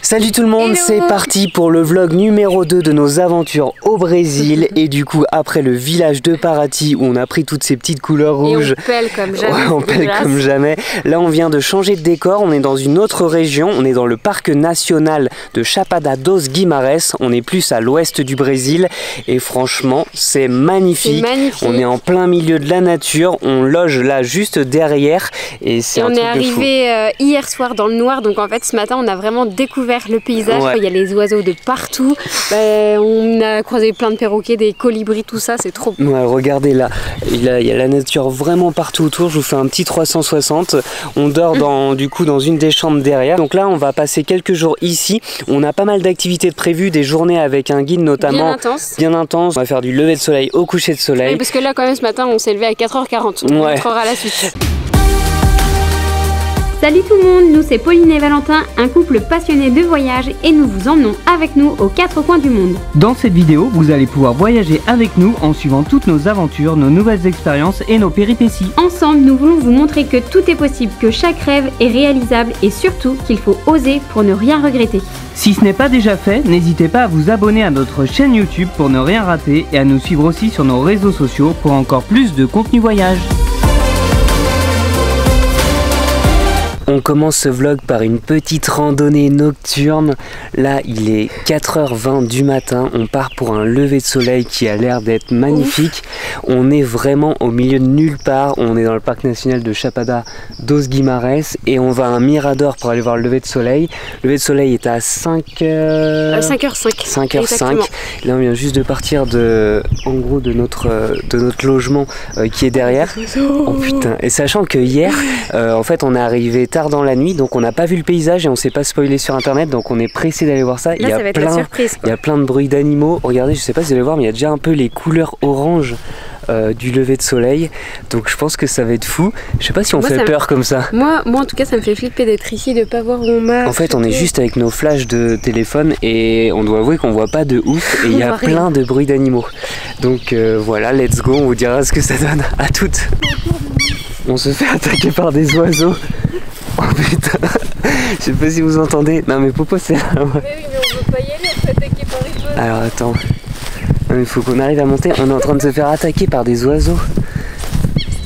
Salut tout le monde, c'est parti pour le vlog numéro 2 de nos aventures au Brésil. Et du coup, après le village de Paraty où on a pris toutes ces petites couleurs rouges, on pèle comme jamais. Ouais, on pèle comme jamais. Là, on vient de changer de décor, on est dans une autre région, on est dans le parc national de Chapada dos Guimarães. On est plus à l'ouest du Brésil et franchement, c'est magnifique. On est en plein milieu de la nature, on loge là juste derrière et c'est un truc de fou. On est arrivé hier soir dans le noir, donc en fait ce matin on a vraiment découvert le paysage. Ouais. Il y a les oiseaux de partout, on a croisé plein de perroquets, des colibris, tout ça, c'est trop beau. Ouais, regardez là, il y a la nature vraiment partout autour. Je vous fais un petit 360. On dort du coup dans une des chambres derrière. Donc là on va passer quelques jours ici. On a pas mal d'activités de prévues, des journées avec un guide notamment bien intense. On va faire du lever de soleil au coucher de soleil. Oui, parce que là quand même ce matin on s'est levé à 4h40. On rentrera à la suite. Salut tout le monde, nous c'est Pauline et Valentin, un couple passionné de voyage et nous vous emmenons avec nous aux quatre coins du monde. Dans cette vidéo, vous allez pouvoir voyager avec nous en suivant toutes nos aventures, nos nouvelles expériences et nos péripéties. Ensemble, nous voulons vous montrer que tout est possible, que chaque rêve est réalisable et surtout qu'il faut oser pour ne rien regretter. Si ce n'est pas déjà fait, n'hésitez pas à vous abonner à notre chaîne YouTube pour ne rien rater et à nous suivre aussi sur nos réseaux sociaux pour encore plus de contenu voyage. On commence ce vlog par une petite randonnée nocturne. Là, il est 4h20 du matin. On part pour un lever de soleil qui a l'air d'être magnifique. On est vraiment au milieu de nulle part. On est dans le parc national de Chapada dos Guimarães et on va à un mirador pour aller voir le lever de soleil. Le lever de soleil est à 5h05. 5h05. Là, on vient juste de partir de notre logement qui est derrière. Oh putain. Et sachant que hier, en fait, on est arrivé tard dans la nuit, donc on n'a pas vu le paysage et on s'est pas spoilé sur internet, donc on est pressé d'aller voir ça. Là, il y a plein de bruits d'animaux. Regardez, je sais pas si vous allez voir, mais il y a déjà un peu les couleurs orange du lever de soleil, donc je pense que ça va être fou. Je sais pas si on fait peur comme ça. Moi en tout cas ça me fait flipper d'être ici, de pas voir où on marche. En fait on est juste avec nos flashs de téléphone et on doit avouer qu'on voit pas de ouf et il y a plein de bruits d'animaux. Donc voilà, let's go, on vous dira ce que ça donne. À toutes. On se fait attaquer par des oiseaux. Oh putain, je sais pas si vous entendez. Non mais Popo c'est là. Mais oui, mais on veut pas y aller, on se fait attaquer par les oiseaux. Alors attends, il faut qu'on arrive à monter. On est en train de se faire attaquer par des oiseaux.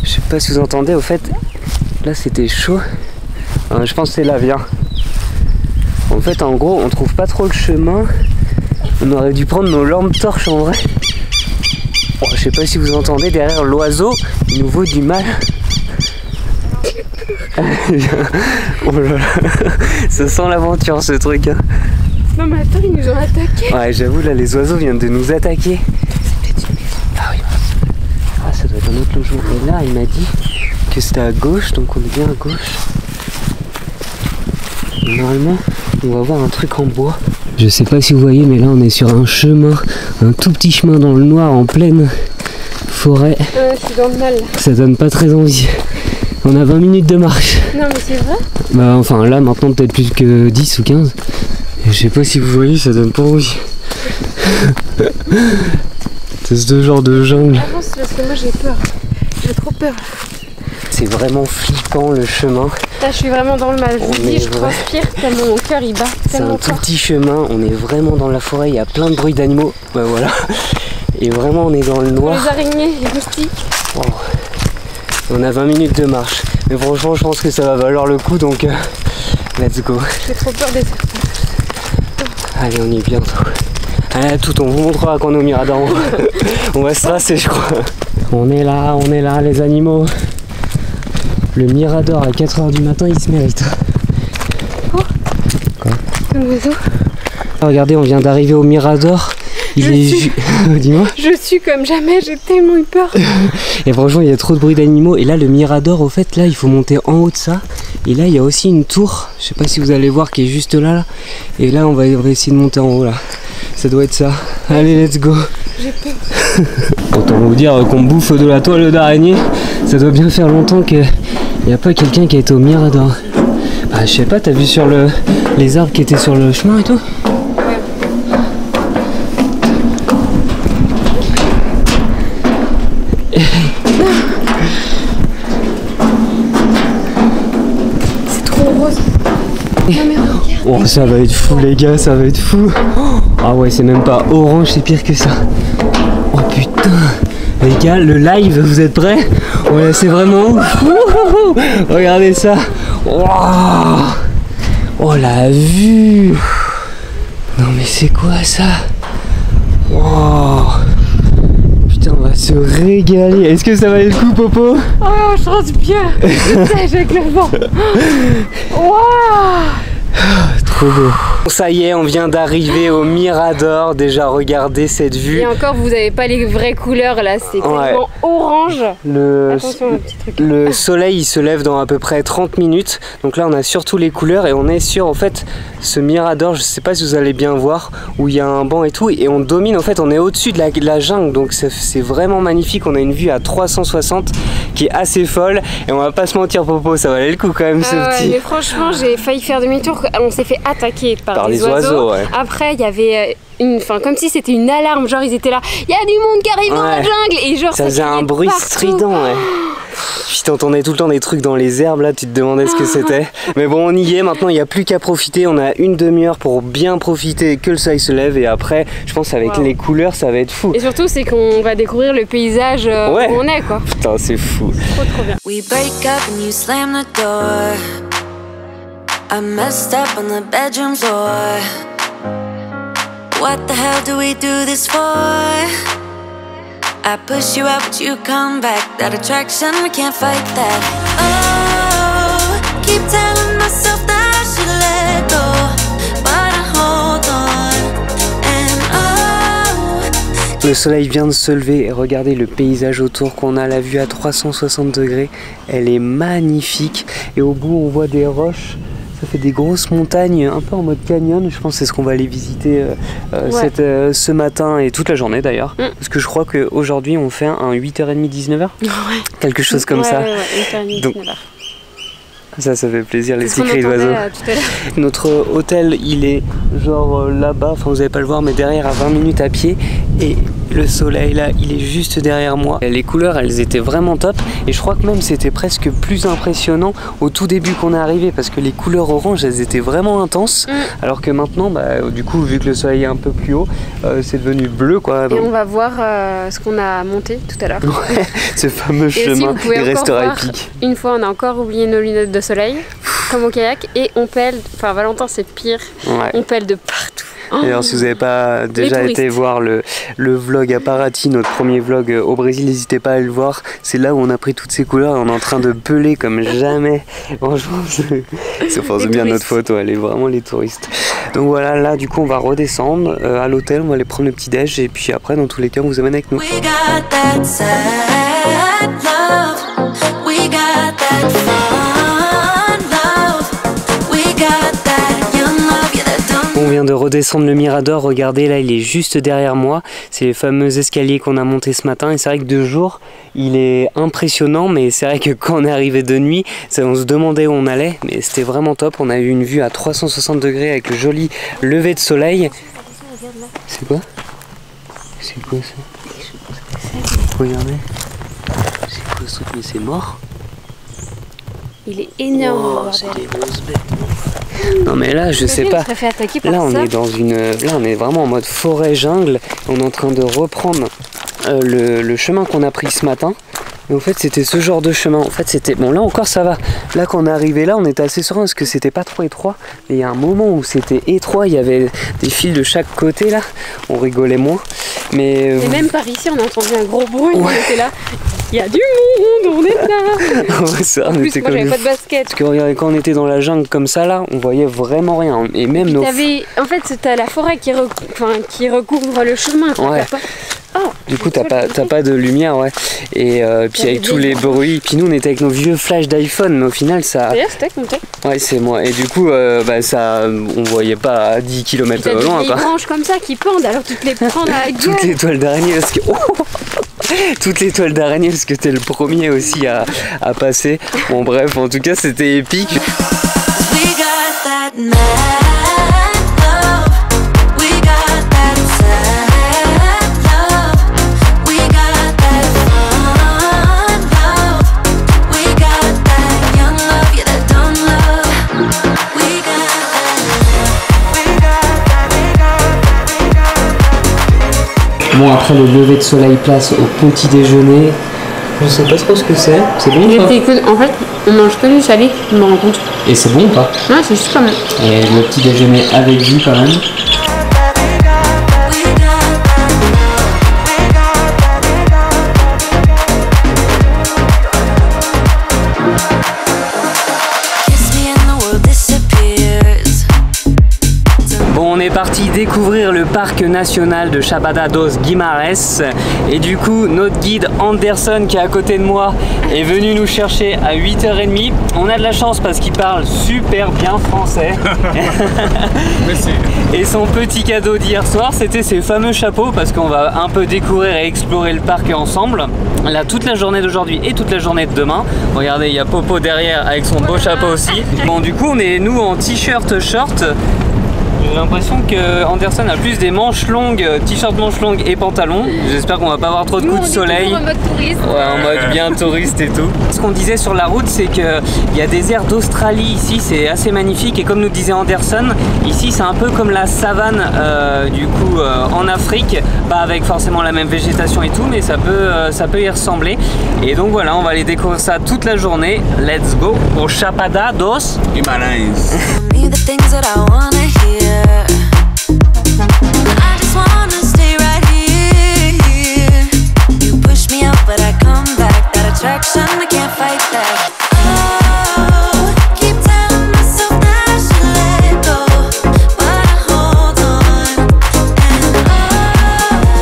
Je sais pas si vous entendez, au fait, là c'était chaud. Je pense que c'est là, viens. En fait, en gros, on trouve pas trop le chemin. On aurait dû prendre nos lampes torches en vrai. Oh, je sais pas si vous entendez, derrière l'oiseau, il nous vaut du mal. Oh là là, ça sent l'aventure ce truc hein. Non mais attends, ils nous ont attaqué. Ouais, j'avoue là les oiseaux viennent de nous attaquer. Ah oui, ah ça doit être un autre logement. Et là il m'a dit que c'était à gauche, donc on est bien à gauche. Normalement on va voir un truc en bois. Je sais pas si vous voyez, mais là on est sur un chemin, un tout petit chemin dans le noir en pleine forêt. Je suis dans le mal là. Ça donne pas très envie. On a 20 minutes de marche. Non mais c'est vrai. Bah enfin là maintenant peut-être plus que 10 ou 15. Et je sais pas si vous voyez, ça donne pas envie. C'est ce genre de jungle. Avance parce que moi j'ai peur. J'ai trop peur. C'est vraiment flippant le chemin. Là je suis vraiment dans le mal. Je vous dis, je transpire tellement mon cœur il bat. C'est un tout petit chemin, on est vraiment dans la forêt, il y a plein de bruits d'animaux. Bah voilà. Et vraiment on est dans le noir. Les araignées, les moustiques. Wow. On a 20 minutes de marche, mais franchement je pense que ça va valoir le coup, donc let's go. J'ai trop peur des serpents. Allez, on y est bientôt. Allez à tout, on vous montrera quand on est au mirador. On va se tracer je crois. On est là les animaux. Le mirador à 4h du matin il se mérite. Oh. Quoi? Un oiseau. Regardez, on vient d'arriver au mirador. Dis-moi. Je suis comme jamais, j'ai tellement eu peur. Et franchement, il y a trop de bruit d'animaux. Et là, le mirador, au fait, là, il faut monter en haut de ça. Et là, il y a aussi une tour. Je sais pas si vous allez voir, qui est juste là. Et là, on va essayer de monter en haut, là. Ça doit être ça. Allez, let's go. J'ai peur. Autant vous dire qu'on bouffe de la toile d'araignée. Ça doit bien faire longtemps qu'il n'y a pas quelqu'un qui a été au mirador. Bah, je sais pas, t'as vu sur les arbres qui étaient sur le chemin et tout? C'est trop rose. Non mais regarde. Oh, ça va être fou les gars, ça va être fou. Ah ouais, c'est même pas orange, c'est pire que ça. Oh putain. Les gars, le live, vous êtes prêts? Ouais, c'est vraiment ouf. Regardez ça. Wow. Oh la vue. Non mais c'est quoi ça? Wow. Putain, on va se régaler. Est-ce que ça va être le coup, Popo? Oh, je pense bien. Avec le vent. Waouh. Trop beau. Ça y est, on vient d'arriver au Mirador. Déjà, regardez cette vue. Et encore, vous n'avez pas les vraies couleurs là, c'est tellement orange. Attention, un petit truc. Le soleil, il se lève dans à peu près 30 minutes. Donc là, on a surtout les couleurs et on est sur, en fait, ce Mirador. Je sais pas si vous allez bien voir, où il y a un banc et tout. Et on domine, en fait, on est au-dessus de la jungle. Donc c'est vraiment magnifique. On a une vue à 360 qui est assez folle. Et on va pas se mentir, Popo, ça valait le coup quand même, ce petit. Mais franchement, j'ai failli faire demi-tour. On s'est fait attaquer par les oiseaux. Ouais. Après, il y avait comme si c'était une alarme. Genre, ils étaient là. Il y a du monde qui arrive dans la jungle. Et genre, ça faisait un bruit partout. strident. Ouais. Puis t'entendais tout le temps des trucs dans les herbes là, tu te demandais ce que c'était. Mais bon, on y est, maintenant il n'y a plus qu'à profiter. On a une demi-heure pour bien profiter que le soleil se lève. Et après, je pense avec les couleurs, ça va être fou. Et surtout, c'est qu'on va découvrir le paysage où on est quoi. Putain, c'est fou. Trop bien. We break up and you slam the door. I messed up on the bedroom floor. What the hell do we do this for? I push you out but you come back. That attraction, we can't fight that. Oh, keep telling myself that I should let go, but I hold on. And oh. Le soleil vient de se lever et regardez le paysage autour qu'on a, la vue à 360 degrés. Elle est magnifique et au bout on voit des roches. Ça fait des grosses montagnes, un peu en mode canyon. Je pense que c'est ce qu'on va aller visiter ce matin et toute la journée d'ailleurs. Parce que je crois qu'aujourd'hui on fait un 8h30, 19h. Quelque chose comme ça. 8h30, 19h. Ça fait plaisir, les petits cris d'oiseaux. Notre hôtel, il est genre là-bas, enfin vous n'allez pas le voir, mais derrière à 20 minutes à pied. Et le soleil là, il est juste derrière moi. Et les couleurs, elles étaient vraiment top. Et je crois que même c'était presque plus impressionnant au tout début qu'on est arrivé, parce que les couleurs orange, elles étaient vraiment intenses. Alors que maintenant, du coup, vu que le soleil est un peu plus haut, c'est devenu bleu quoi. Et on va voir ce qu'on a monté tout à l'heure. Ouais, ce fameux chemin des restaurants épiques. Une fois, on a encore oublié nos lunettes de soleil, comme au kayak, et on pèle, enfin Valentin c'est pire, on pèle de partout. D'ailleurs, si vous n'avez pas déjà été voir le vlog à Paraty, notre premier vlog au Brésil, n'hésitez pas à le voir. C'est là où on a pris toutes ces couleurs et on est en train de peler comme jamais. Franchement, ça force bien notre photo, elle est vraiment les touristes. Donc voilà, là du coup on va redescendre à l'hôtel, on va aller prendre le petit déj et puis après dans tous les cas on vous amène avec nous. On vient de redescendre le Mirador, regardez là il est juste derrière moi, c'est les fameux escaliers qu'on a montés ce matin et c'est vrai que de jour il est impressionnant, mais c'est vrai que quand on est arrivé de nuit, on se demandait où on allait, mais c'était vraiment top, on a eu une vue à 360 degrés avec le joli lever de soleil. C'est quoi? C'est quoi ça? Regardez, c'est quoi ce truc? Mais c'est mort? Il est énorme. C'est des grosses bêtes. Non mais là je sais pas, là on est dans là on est vraiment en mode forêt jungle, on est en train de reprendre le chemin qu'on a pris ce matin. Et en fait c'était ce genre de chemin, en fait c'était, bon là encore ça va, là quand on est arrivé là on était assez serein parce que c'était pas trop étroit, mais il y a un moment où c'était étroit, il y avait des fils de chaque côté là, on rigolait moins. Mais et même par ici on a entendu un gros bruit, on était là, il y a du monde, on est là. Ouais, ça, en plus moi j'avais pas de basket. Parce que regardez, quand on était dans la jungle comme ça là, on voyait vraiment rien. Et même nos... En fait c'était la forêt qui recouvre le chemin. Ouais. Du coup t'as pas de lumière, ouais. Et puis avec tous les bruits, puis nous on était avec nos vieux flashs d'iPhone, mais au final ça... D'ailleurs c'était avec mon tech. Ouais c'est moi, et du coup ça, on voyait pas à 10 km loin quoi. Des branches comme ça qui pendent, alors tu te les prends à la gueule. Toutes les toiles d'araignée parce que... toutes les toiles d'araignée parce que t'es le premier aussi à passer. Bon bref, en tout cas c'était épique. Bon, après le lever de soleil, place au petit déjeuner. Je sais pas trop ce que c'est. C'est bon ou pas? En fait, on mange que du salé, je me rends compte. Et c'est bon ou pas? Non, c'est juste quand même. Et le petit déjeuner avec jus quand même. On est parti découvrir le parc national de Chapada dos Guimarães et du coup notre guide Anderson qui est à côté de moi est venu nous chercher à 8h30. On a de la chance parce qu'il parle super bien français. Et son petit cadeau d'hier soir c'était ses fameux chapeaux parce qu'on va un peu découvrir et explorer le parc ensemble. Là toute la journée d'aujourd'hui et toute la journée de demain. Regardez, il y a Popo derrière avec son beau chapeau aussi. Bon du coup on est nous en t-shirt short. J'ai l'impression que Anderson a plus des manches longues, t-shirt manches longues et pantalon. J'espère qu'on va pas avoir trop de coups de soleil. En mode touriste. Ouais, en mode bien touriste et tout. Ce qu'on disait sur la route, c'est qu'il y a des airs d'Australie ici, c'est assez magnifique. Et comme nous disait Anderson, ici c'est un peu comme la savane du coup en Afrique. Pas avec forcément la même végétation et tout, mais ça peut y ressembler. Et donc voilà, on va aller découvrir ça toute la journée. Let's go au Chapada dos Guimarães. I just wanna stay right here. You push me out, but I come back. That attraction, I can't fight that. Oh, keep telling myself that I should let go, but I hold on. And oh,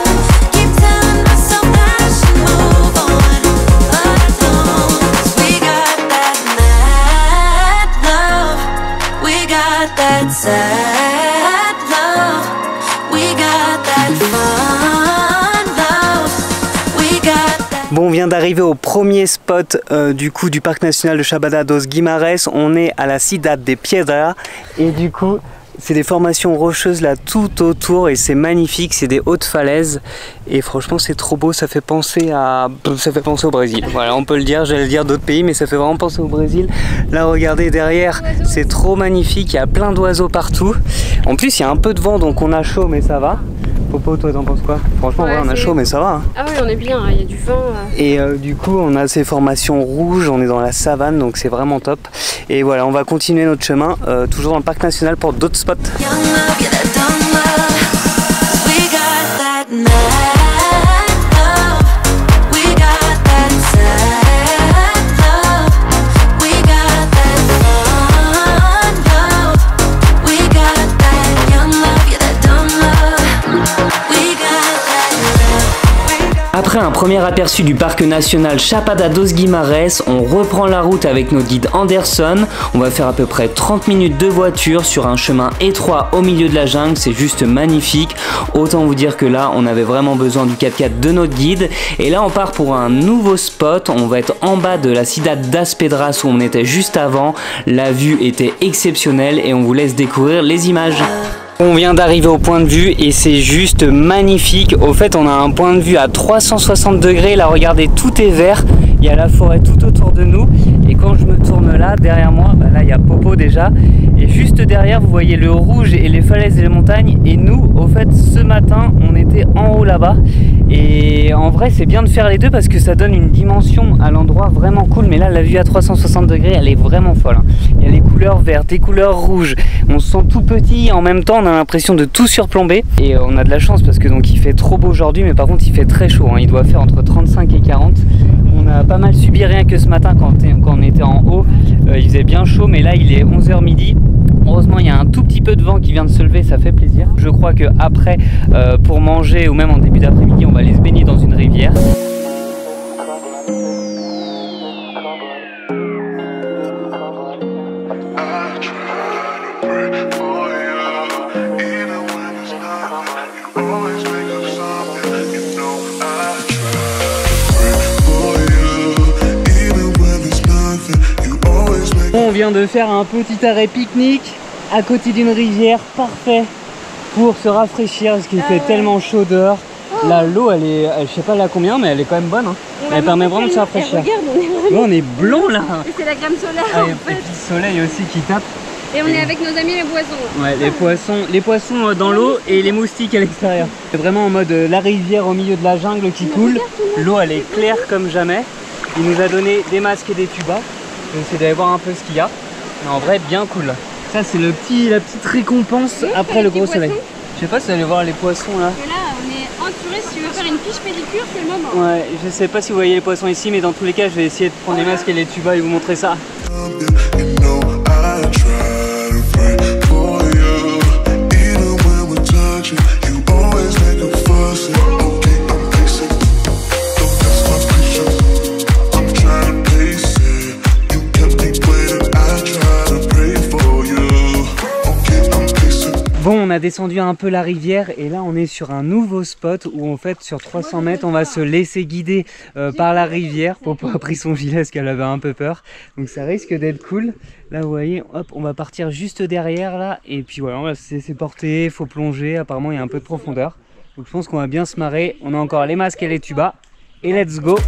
keep telling myself that I should move on, but I don't. 'Cause we got that mad love, we got that sad. Bon, on vient d'arriver au premier spot du coup du parc national de Chapada dos Guimarães. On est à la Cidade de Piedra et du coup c'est des formations rocheuses là tout autour et c'est magnifique, c'est des hautes falaises et franchement c'est trop beau, ça fait penser au Brésil. Voilà, on peut le dire, j'allais dire d'autres pays mais ça fait vraiment penser au Brésil. Là regardez derrière, c'est trop magnifique, il y a plein d'oiseaux partout. En plus il y a un peu de vent donc on a chaud mais ça va. Popo, toi t'en penses quoi? Franchement ouais, on a chaud mais ça va. Hein. Ah oui on est bien, il y a du vent. Et du coup on a ces formations rouges, on est dans la savane donc c'est vraiment top. Et voilà, on va continuer notre chemin toujours dans le parc national pour d'autres spots. Après un premier aperçu du parc national Chapada dos Guimarães, on reprend la route avec notre guide Anderson. On va faire à peu près 30 minutes de voiture sur un chemin étroit au milieu de la jungle, c'est juste magnifique. Autant vous dire que là, on avait vraiment besoin du 4x4 de notre guide. Et là, on part pour un nouveau spot. On va être en bas de la Cidade das Pedras où on était juste avant. La vue était exceptionnelle et on vous laisse découvrir les images. On vient d'arriver au point de vue et c'est juste magnifique. Au fait, on a un point de vue à 360 degrés. Là, regardez, tout est vert. Il y a la forêt tout autour de nous. Et quand je me tourne là, derrière moi, bah là, il y a Popo déjà. Et juste derrière, vous voyez le rouge et les falaises et les montagnes. Et nous, au fait, ce matin, on était en haut là-bas. Et en vrai, c'est bien de faire les deux parce que ça donne une dimension à l'endroit vraiment cool. Mais là, la vue à 360 degrés, elle est vraiment folle. Il y a les couleurs vertes, les couleurs rouges. On se sent tout petit. En même temps, on a l'impression de tout surplomber. Et on a de la chance parce que donc il fait trop beau aujourd'hui. Mais par contre, il fait très chaud. Hein. Il doit faire entre 35 et 40. On a pas mal subi rien que ce matin quand on était en haut. Il faisait bien chaud. Mais là, il est 11h midi. Heureusement, il y a un tout petit peu de vent qui vient de se lever, ça fait plaisir. Je crois que après, pour manger ou même en début d'après-midi, on va aller se baigner dans une rivière. On vient de faire un petit arrêt pique-nique à côté d'une rivière, parfait pour se rafraîchir parce qu'il fait tellement chaud dehors. Là, l'eau, elle est, je sais pas là combien, mais elle est quand même bonne. Hein. Elle permet vraiment de se rafraîchir. Regarde, on est blanc là. Et c'est la crème solaire. Ah, et puis le soleil aussi qui tape. Et on est avec nos amis les poissons. Ouais, les poissons dans l'eau et les moustiques à l'extérieur. C'est vraiment en mode la rivière au milieu de la jungle qui coule. L'eau elle est claire comme jamais. Il nous a donné des masques et des tubas. Je vais essayer d'aller voir un peu ce qu'il y a. Mais en vrai, bien cool. Ça c'est la petite récompense après le gros soleil. Je sais pas si vous allez voir les poissons là. Et là on est entouré, si tu veux faire une fiche pédicure, c'est le moment. Ouais, je sais pas si vous voyez les poissons ici, mais dans tous les cas, je vais essayer de prendre les masques et les tubas et vous montrer ça. Bon, on a descendu un peu la rivière et là on est sur un nouveau spot où en fait sur 300 mètres on va se laisser guider par la rivière. Popo a pris son gilet parce qu'elle avait un peu peur, donc ça risque d'être cool. Là vous voyez, hop, on va partir juste derrière là et puis voilà, on va se laisser porter, faut plonger, apparemment il y a un peu de profondeur. Donc je pense qu'on va bien se marrer. On a encore les masques et les tubas et let's go.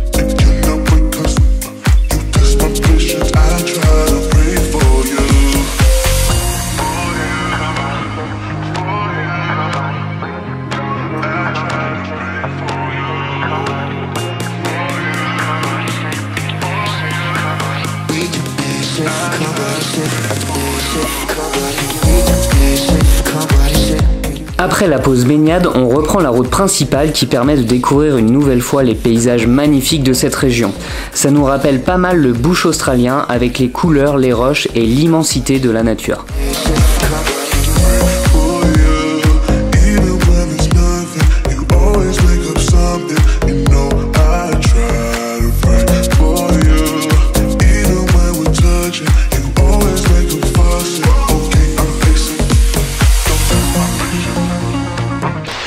Après la pause baignade, on reprend la route principale qui permet de découvrir une nouvelle fois les paysages magnifiques de cette région. Ça nous rappelle pas mal le bush australien avec les couleurs, les roches et l'immensité de la nature.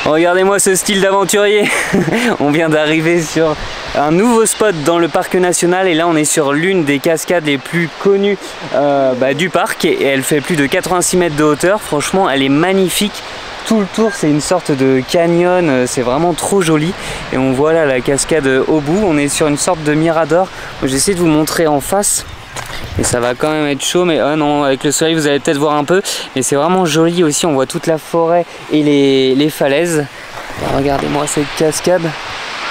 Regardez-moi ce style d'aventurier. On vient d'arriver sur un nouveau spot dans le parc national et là on est sur l'une des cascades les plus connues du parc et elle fait plus de 86 mètres de hauteur. Franchement elle est magnifique. Tout le tour c'est une sorte de canyon, c'est vraiment trop joli et on voit là la cascade au bout. On est sur une sorte de mirador. J'essaie de vous montrer en face. Et ça va quand même être chaud, mais non, avec le soleil vous allez peut-être voir un peu. Mais c'est vraiment joli aussi, on voit toute la forêt et les falaises. Regardez-moi cette cascade,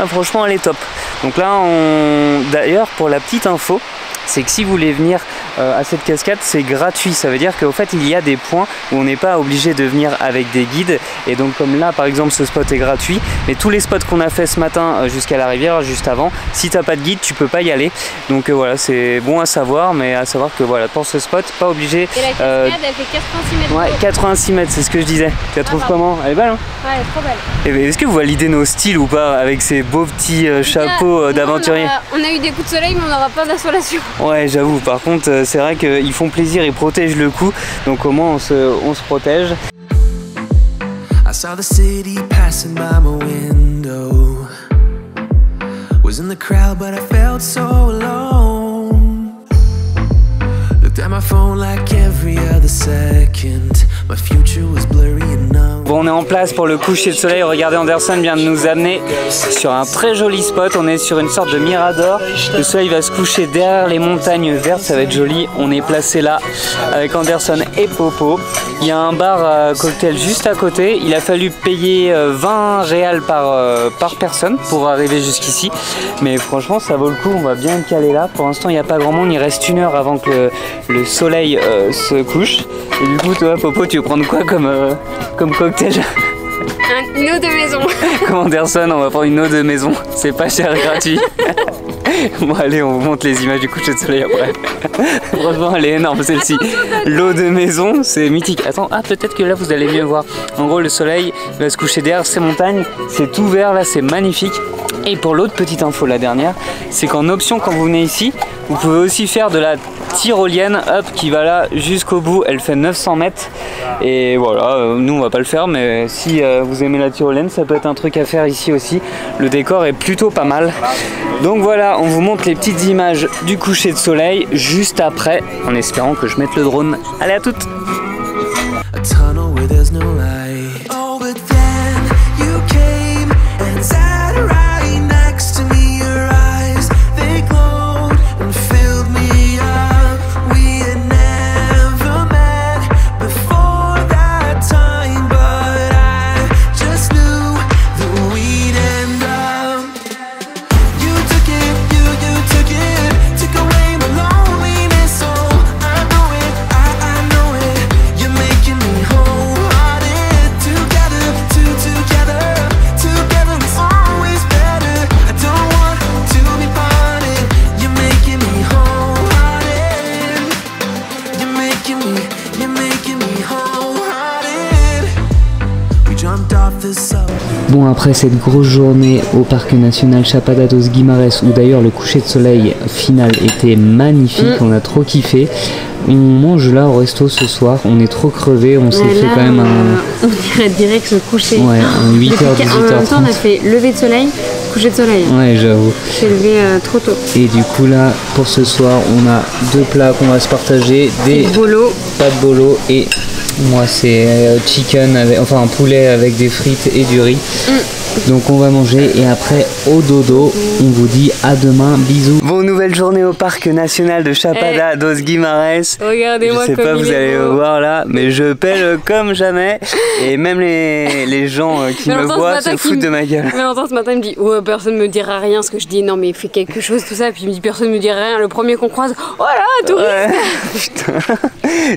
franchement elle est top. Donc là, d'ailleurs pour la petite info, c'est que si vous voulez venir à cette cascade, c'est gratuit. Ça veut dire qu'au fait il y a des points où on n'est pas obligé de venir avec des guides. Et donc comme là par exemple ce spot est gratuit, mais tous les spots qu'on a fait ce matin jusqu'à la rivière, juste avant, si t'as pas de guide tu peux pas y aller. Donc voilà, c'est bon à savoir, mais à savoir que voilà, pour ce spot, pas obligé. Et la cascade elle fait 86 mètres. Ouais, 86 mètres, c'est ce que je disais. Tu la trouves comment? Elle est belle hein? Ouais, elle est trop belle. Est-ce que vous validez nos styles ou pas avec ces beaux petits chapeaux d'aventurier? On a eu des coups de soleil mais on n'aura pas d'insolation. Ouais, j'avoue, par contre c'est vrai qu'ils font plaisir et protègent le cou, donc au moins on se protège. I saw the city passing by my window. Was in the crowd but I felt so alone. Looked at my phone like every other second. My future was blurry enough. Bon, on est en place pour le coucher de soleil. Regardez, Anderson vient de nous amener sur un très joli spot. On est sur une sorte de mirador. Le soleil va se coucher derrière les montagnes vertes. Ça va être joli. On est placé là avec Anderson et Popo. Il y a un bar à cocktail juste à côté. Il a fallu payer 20 réals par personne pour arriver jusqu'ici. Mais franchement, ça vaut le coup. On va bien le caler là. Pour l'instant, il n'y a pas grand monde. Il reste 1 heure avant que le soleil se couche. Et du coup, toi, Popo, tu veux prendre quoi comme cocktail? Une eau de maison. Comme Anderson, on va prendre une eau de maison. C'est pas cher et gratuit. Bon allez, on vous montre les images du coucher de soleil après. Franchement elle est énorme celle-ci. L'eau de maison, c'est mythique. Attends, peut-être que là vous allez mieux voir. En gros le soleil va se coucher derrière ces montagnes. C'est tout vert là, c'est magnifique. Et pour l'autre petite info, la dernière, c'est qu'en option quand vous venez ici, vous pouvez aussi faire de la tyrolienne qui va là jusqu'au bout. Elle fait 900 mètres. Et voilà, nous on va pas le faire, mais si vous aimez la tyrolienne, ça peut être un truc à faire ici aussi. Le décor est plutôt pas mal. Donc voilà, on vous montre les petites images du coucher de soleil juste après, en espérant que je mette le drone. Allez, à toutes! jumped off the subway. Bon, après cette grosse journée au parc national Chapada dos Guimarães, où d'ailleurs le coucher de soleil final était magnifique, on a trop kiffé. On mange là au resto ce soir, on est trop crevés, on s'est fait quand même un... On dirait direct se coucher. Ouais, 8h, 18h30. En même temps, on a fait lever de soleil, coucher de soleil. Ouais, j'avoue. J'ai levé trop tôt. Et du coup là, pour ce soir, on a 2 plats qu'on va se partager, des Bolo. pâtes bolo et moi c'est chicken, enfin un poulet avec des frites et du riz. Donc on va manger et après au dodo, on vous dit à demain, bisous. Bon, nouvelle journée au parc national de Chapada dos Guimarães. Regardez-moi Je sais comme pas, il vous est allez beau. le voir là, mais je pèle comme jamais. Et même les gens qui me voient se foutent de ma gueule. Mais en ce matin, il me dit ouais, personne me dira rien. Parce que je dis non, mais fais quelque chose, tout ça. Puis il me dit personne me dira rien. Le premier qu'on croise, oh là, touriste. Ouais, putain,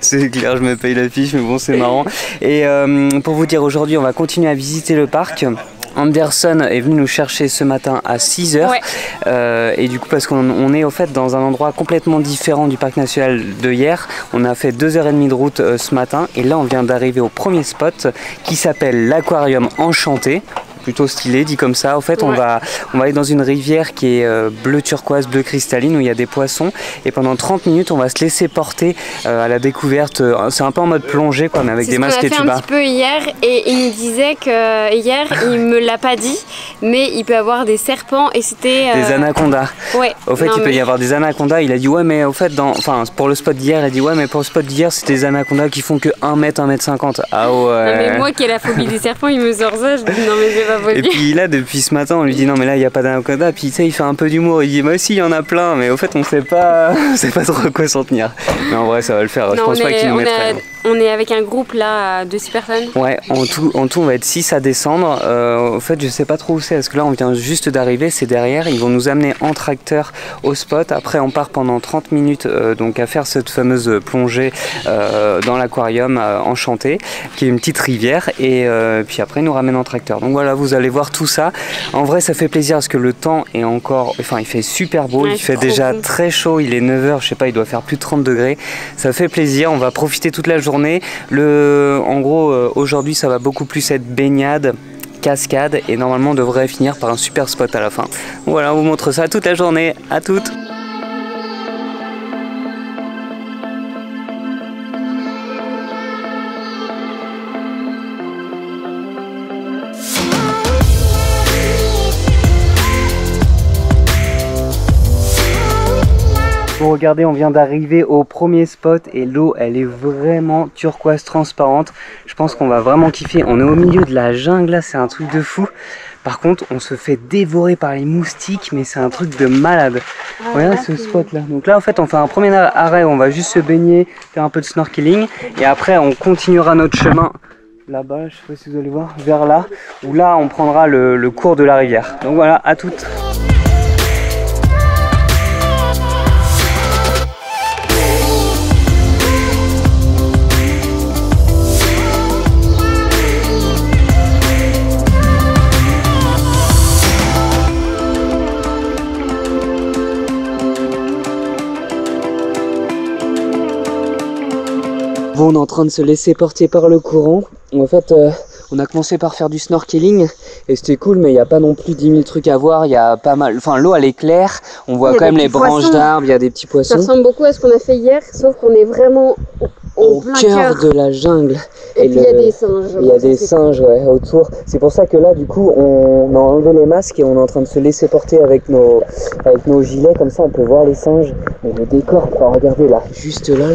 c'est clair, je me paye la fiche, mais bon, c'est marrant. Et pour vous dire, aujourd'hui, on va continuer à visiter le parc. Anderson est venu nous chercher ce matin à 6h. Ouais. Et du coup, parce qu'on est au fait dans un endroit complètement différent du parc national de hier. On a fait 2h30 de route ce matin. Et là, on vient d'arriver au premier spot qui s'appelle l'Aquarium Enchanté. Plutôt stylé, dit comme ça. Au fait, on va aller dans une rivière qui est bleu turquoise, bleu cristalline, où il y a des poissons. Et pendant 30 minutes, on va se laisser porter à la découverte. C'est un peu en mode plongée, quoi, mais avec des masques et tubas. C'est ce qu'on a fait un petit peu hier, et il nous disait que hier, il me l'a pas dit, mais il peut avoir des serpents et c'était... Des anacondas. Ouais. Au fait, il peut y avoir des anacondas. Il a dit ouais, mais au fait, pour le spot d'hier, il a dit ouais, mais pour le spot d'hier, c'était des anacondas qui font que 1 mètre, 1,50 m. Ah ouais. Non, mais moi qui ai la phobie des serpents, il me sort ça, je dis non mais c'est pas possible. Et puis là, depuis ce matin, on lui dit non mais là il n'y a pas d'anaconda. Puis tu sais, il fait un peu d'humour. Il dit bah si, il y en a plein, mais au fait on sait pas trop à quoi s'en tenir. Mais en vrai, ça va le faire. Je pense pas qu'il nous mettrait. On est avec un groupe là de 6 personnes. Ouais, en tout on va être 6 à descendre. Au fait, je sais pas trop où c'est, parce que là on vient juste d'arriver, c'est derrière. Ils vont nous amener en tracteur au spot. Après, on part pendant 30 minutes donc à faire cette fameuse plongée dans l'aquarium enchanté, qui est une petite rivière. Et puis après, ils nous ramènent en tracteur. Donc voilà, vous allez voir tout ça. En vrai, ça fait plaisir parce que le temps est encore... Enfin, il fait super beau, il fait déjà très chaud. Il est 9h, je sais pas, il doit faire plus de 30 degrés. Ça fait plaisir, on va profiter toute la journée. En gros, aujourd'hui, ça va beaucoup plus être baignade, cascade, et normalement, on devrait finir par un super spot à la fin. Voilà, on vous montre ça toute la journée. À toutes! Bon, regardez, on vient d'arriver au premier spot et l'eau, elle est vraiment turquoise transparente. Je pense qu'on va vraiment kiffer. On est au milieu de la jungle là, c'est un truc de fou. Par contre, on se fait dévorer par les moustiques, mais c'est un truc de malade. Regarde ce spot là. Donc là, en fait, on fait un premier arrêt, on va juste se baigner, faire un peu de snorkeling. Et après, on continuera notre chemin là-bas, je sais pas si vous allez voir, vers là, où là, on prendra le cours de la rivière. Donc voilà, à toutes. Bon, on est en train de se laisser porter par le courant. En fait, on a commencé par faire du snorkeling et c'était cool, mais il n'y a pas non plus 10 000 trucs à voir. Il y a pas mal. Enfin, l'eau elle est claire. On voit quand même les branches d'arbres. Il y a des petits poissons. Ça ressemble beaucoup à ce qu'on a fait hier, sauf qu'on est vraiment au cœur de la jungle. Et puis il y a des singes. Il y a des singes, ouais, autour. C'est pour ça que là, du coup, on a enlevé les masques et on est en train de se laisser porter avec nos gilets. Comme ça, on peut voir les singes. Mais le décor, enfin, regardez là, juste là.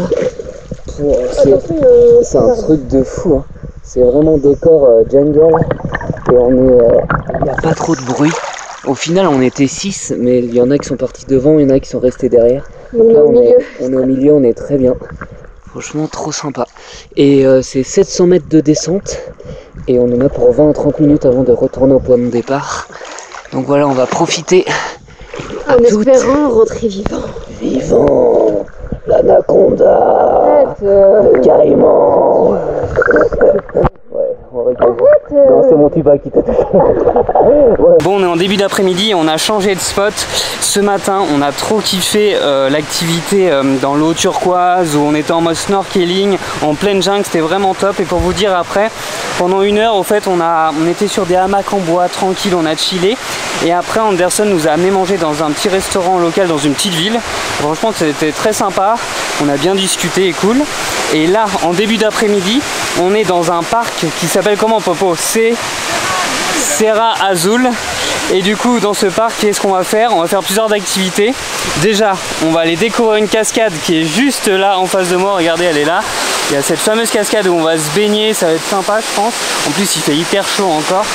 C'est un truc de fou, hein. C'est vraiment décor jungle et on est, il n'y a pas trop de bruit. Au final, on était 6, mais il y en a qui sont partis devant, il y en a qui sont restés derrière. Donc là, on est au milieu, on est très bien. Franchement, trop sympa. Et c'est 700 mètres de descente et on en a pour 20 à 30 minutes avant de retourner au point de départ. Donc voilà, on va profiter. En espérant rentrer vivant. Vivant. L'anaconda, le caïman. Ouais, on rigole. Non, mon tuba qui t'a touché. Ouais. Bon, on est en début d'après-midi, on a changé de spot. Ce matin, on a trop kiffé l'activité dans l'eau turquoise où on était en mode snorkeling, en pleine jungle, c'était vraiment top. Et pour vous dire après, pendant 1 heure, au fait, on était sur des hamacs en bois, tranquille, on a chillé. Et après, Anderson nous a amené manger dans un petit restaurant local dans une petite ville. Franchement, c'était très sympa. On a bien discuté et cool. Et là, en début d'après-midi, on est dans un parc qui s'appelle comment, Popo? C'est Serra Azul. Et du coup, dans ce parc, qu'est-ce qu'on va faire? On va faire plusieurs activités. Déjà, on va aller découvrir une cascade qui est juste là en face de moi. Regardez, elle est là. Il y a cette fameuse cascade où on va se baigner. Ça va être sympa, je pense. En plus, il fait hyper chaud encore.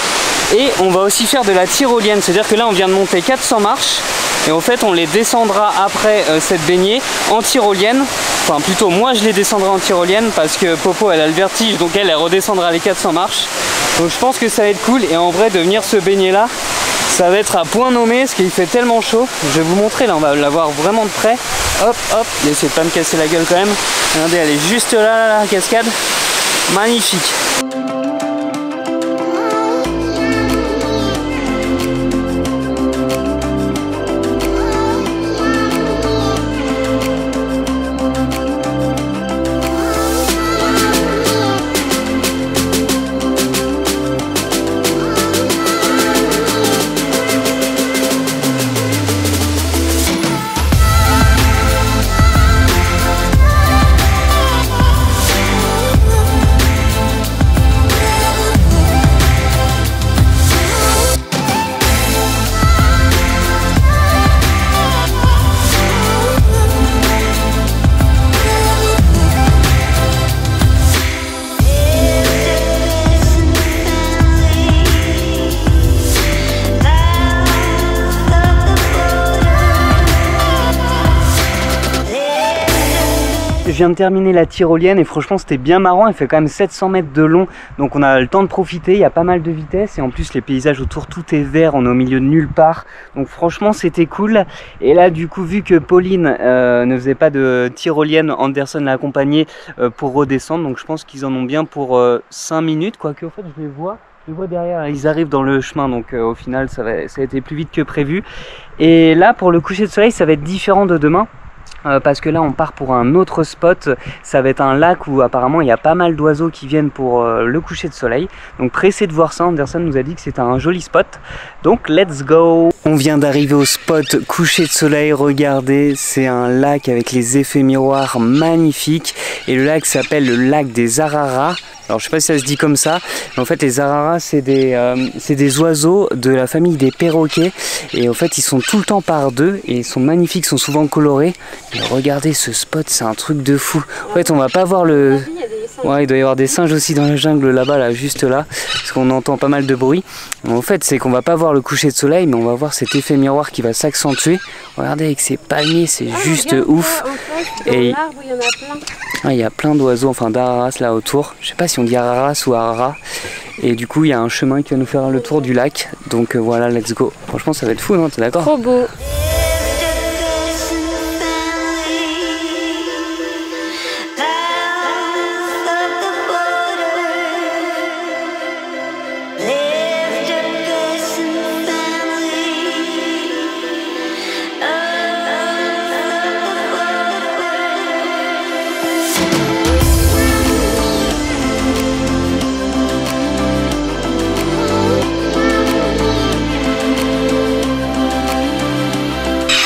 Et on va aussi faire de la tyrolienne. C'est-à-dire que là, on vient de monter 400 marches. Et en fait, on les descendra après cette baignée en tyrolienne. Enfin, plutôt, moi, je les descendrai en tyrolienne parce que Popo, elle a le vertige. Donc, elle redescendra les 400 marches. Donc, je pense que ça va être cool. Et en vrai, de venir se baigner là, ça va être à point nommé parce qu'il fait tellement chaud. Je vais vous montrer, là, on va la voir vraiment de près. Hop, hop, n'essayez pas de me casser la gueule quand même. Regardez, elle est juste là, la cascade. Magnifique. Je viens de terminer la tyrolienne et franchement c'était bien marrant, elle fait quand même 700 mètres de long, donc on a le temps de profiter, il y a pas mal de vitesse et en plus les paysages autour, tout est vert, on est au milieu de nulle part, donc franchement c'était cool. Et là du coup, vu que Pauline ne faisait pas de tyrolienne, Anderson l'a accompagnée pour redescendre, donc je pense qu'ils en ont bien pour 5 minutes, quoique au fait je les vois derrière, ils arrivent dans le chemin, donc au final ça a été plus vite que prévu. Et là pour le coucher de soleil ça va être différent de demain. Parce que là on part pour un autre spot, ça va être un lac où apparemment il y a pas mal d'oiseaux qui viennent pour le coucher de soleil. Donc pressé de voir ça, Anderson nous a dit que c'était un joli spot. Donc let's go. On vient d'arriver au spot coucher de soleil, regardez, c'est un lac avec les effets miroirs magnifiques. Et le lac s'appelle le lac des Araras. Alors je sais pas si ça se dit comme ça, mais en fait les araras c'est des oiseaux de la famille des perroquets et en fait ils sont tout le temps par deux et ils sont magnifiques, sont souvent colorés. Et regardez ce spot, c'est un truc de fou. En fait on va pas voir le... Ouais, il doit y avoir des singes aussi dans la jungle là-bas, là, juste là, parce qu'on entend pas mal de bruit. En fait c'est qu'on va pas voir le coucher de soleil, mais on va voir cet effet miroir qui va s'accentuer. Regardez avec ces palmiers, c'est juste ouf. Et il y a plein d'oiseaux, enfin d'araras là autour. Je sais pas si on dit araras ou arara. Et du coup il y a un chemin qui va nous faire le tour du lac. Donc voilà, let's go. Franchement ça va être fou, non? T'es d'accord? Trop beau.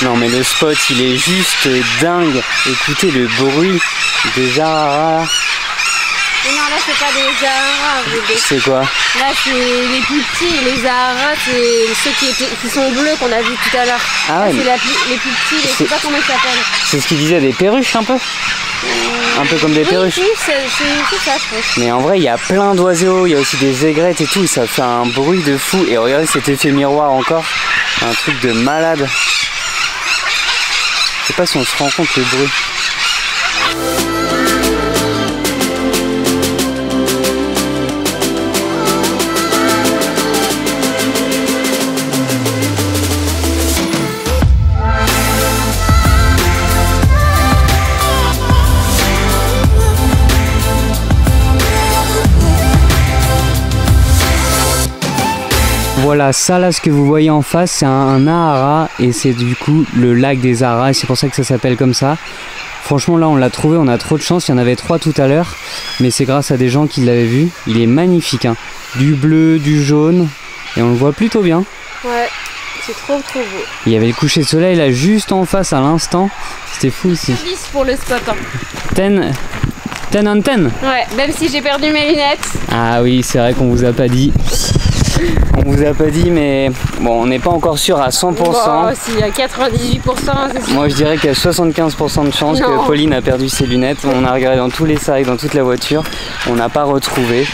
Non mais le spot il est juste dingue. Écoutez le bruit des araras. Mais non, là c'est pas des araras. C'est quoi? Là c'est les plus petits, les araras c'est ceux qui sont bleus qu'on a vu tout à l'heure. Ah ouais, c'est les plus petits, je sais pas comment ils s'appellent. C'est ce qu'il disait, des perruches un peu? Un peu comme des perruches. Oui, c'est ça je pense. Mais en vrai il y a plein d'oiseaux, il y a aussi des aigrettes et tout, et ça fait un bruit de fou. Et regardez cet effet miroir encore, un truc de malade. Je sais pas si on se rend compte le bruit. voilà, ça là, ce que vous voyez en face, c'est un Ahara et c'est du coup le lac des Aharas et c'est pour ça que ça s'appelle comme ça. Franchement là on l'a trouvé, on a trop de chance, il y en avait 3 tout à l'heure, mais c'est grâce à des gens qui l'avaient vu. Il est magnifique, hein. Du bleu, du jaune et on le voit plutôt bien. Ouais, c'est trop beau. Il y avait le coucher de soleil là juste en face à l'instant, c'était fou ici. 10 pour le spot. Hein. 10 on 10. Ouais, même si j'ai perdu mes lunettes. Ah oui, c'est vrai qu'on vous a pas dit. On vous a pas dit, mais bon, on n'est pas encore sûr à 100%. Bon, s'il y a 98%, c'est sûr. Moi, je dirais qu'il y a 75% de chance que Pauline a perdu ses lunettes. On a regardé dans tous les sacs, dans toute la voiture. On n'a pas retrouvé.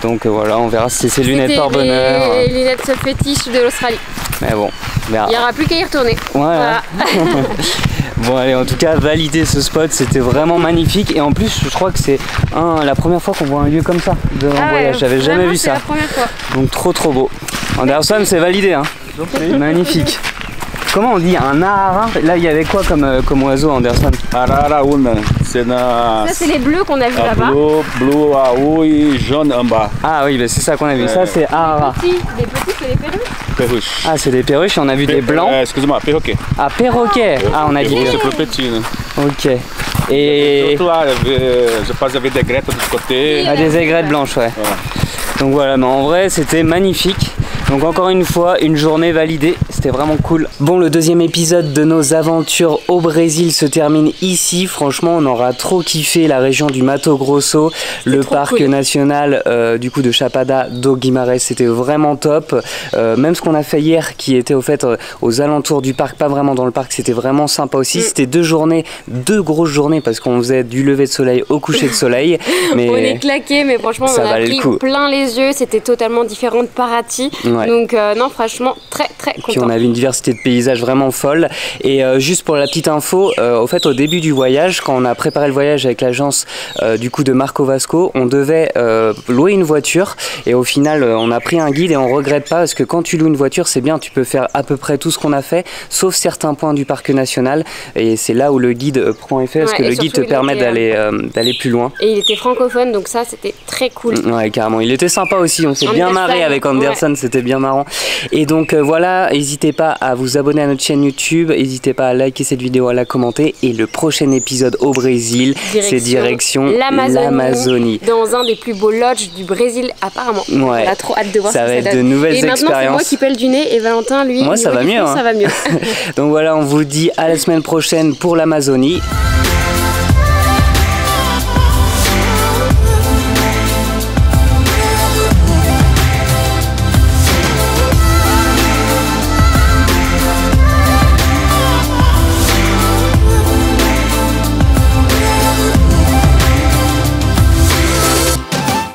Donc voilà, on verra si c'est ses lunettes par bonheur. Les lunettes fétiches de l'Australie. Mais bon, on verra. Il n'y aura plus qu'à y retourner. Ouais. Voilà. Bon allez, en tout cas valider ce spot, c'était vraiment magnifique et en plus je crois que c'est la première fois qu'on voit un lieu comme ça de voyage, j'avais jamais vu ça. La première fois. Donc trop beau. Anderson, c'est validé, hein. Magnifique. Comment on dit un Ahara? Là il y avait quoi comme oiseau, Anderson? Arara una, c'est Ça c'est les bleus qu'on a vu là-bas. Bleu à et jaune en bas. Ah oui, bah c'est ça qu'on a vu, ça c'est Ahara. Les petits c'est les perruches. Perruche. Ah c'est des perruches, on a vu des blancs. Excuse-moi, perroquet. Ah perroquet. Ah on a dit perruche. C'est plus petit. Ok. Et surtout là, je pense qu'il y avait des aigrettes de ce côté. Ah des aigrettes blanches, ouais. Voilà. Donc voilà, mais en vrai c'était magnifique. Donc encore une fois, une journée validée, c'était vraiment cool. Bon, le deuxième épisode de nos aventures au Brésil se termine ici. Franchement, on aura trop kiffé la région du Mato Grosso, le parc national du coup de Chapada do Guimarães, c'était vraiment top. Même ce qu'on a fait hier, qui était au fait aux alentours du parc, pas vraiment dans le parc, c'était vraiment sympa aussi. C'était deux grosses journées parce qu'on faisait du lever de soleil au coucher de soleil. Mais on est claqué, mais franchement on a pris plein les yeux, c'était totalement différent de Paraty. Ouais. Donc non, franchement très content. Puis on avait une diversité de paysages vraiment folle. Et juste pour la petite info, au fait au début du voyage, quand on a préparé le voyage avec l'agence du coup de Marco Vasco, on devait louer une voiture et au final on a pris un guide et on regrette pas parce que quand tu loues une voiture c'est bien, tu peux faire à peu près tout ce qu'on a fait sauf certains points du parc national et c'est là où le guide prend effet parce que le guide te permet d'aller plus loin. Et il était francophone donc ça c'était très cool. Ouais carrément, il était sympa aussi, on s'est bien marré avec Anderson, c'était bien marrant. Et donc voilà, n'hésitez pas à vous abonner à notre chaîne YouTube, n'hésitez pas à liker cette vidéo, à la commenter et le prochain épisode au Brésil, c'est direction l'Amazonie. Dans un des plus beaux lodges du Brésil apparemment. Ouais. On a trop hâte de voir ça va être de nouvelles expériences. Et maintenant c'est moi qui pèle du nez et Valentin lui, moi ça va mieux. Ça va mieux. Donc voilà, on vous dit à la semaine prochaine pour l'Amazonie.